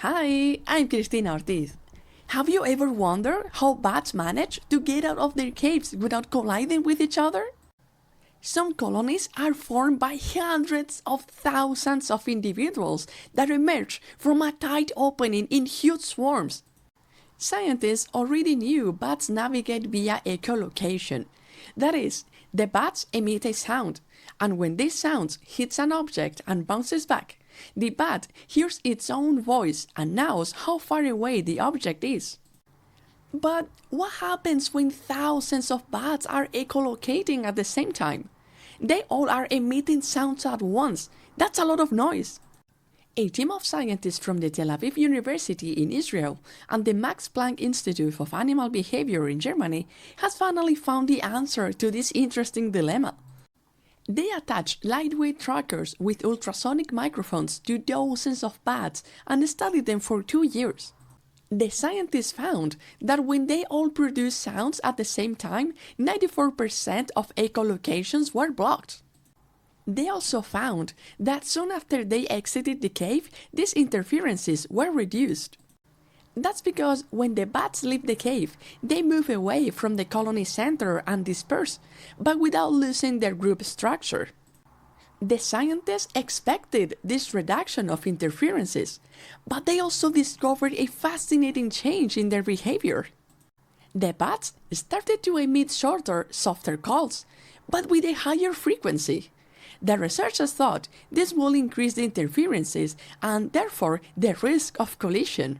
Hi, I'm Cristina Ortiz. Have you ever wondered how bats manage to get out of their caves without colliding with each other? Some colonies are formed by hundreds of thousands of individuals that emerge from a tight opening in huge swarms. Scientists already knew bats navigate via echolocation. That is, the bats emit a sound, and when this sound hits an object and bounces back, the bat hears its own voice and knows how far away the object is. But what happens when thousands of bats are echolocating at the same time? They all are emitting sounds at once. That's a lot of noise. A team of scientists from the Tel Aviv University in Israel and the Max Planck Institute of Animal Behavior in Germany has finally found the answer to this interesting dilemma. They attached lightweight trackers with ultrasonic microphones to dozens of bats and studied them for 2 years. The scientists found that when they all produced sounds at the same time, 94% of echolocations were blocked. They also found that soon after they exited the cave, these interferences were reduced. That's because when the bats leave the cave, they move away from the colony center and disperse, but without losing their group structure. The scientists expected this reduction of interferences, but they also discovered a fascinating change in their behavior. The bats started to emit shorter, softer calls, but with a higher frequency. The researchers thought this will increase the interferences and therefore the risk of collision.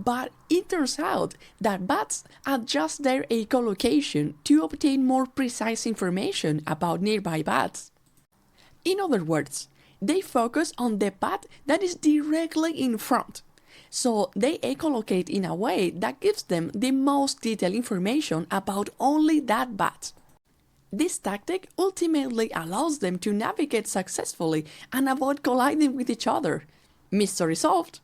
But it turns out that bats adjust their echolocation to obtain more precise information about nearby bats. In other words, they focus on the bat that is directly in front. So they echolocate in a way that gives them the most detailed information about only that bat. This tactic ultimately allows them to navigate successfully and avoid colliding with each other. Mystery solved!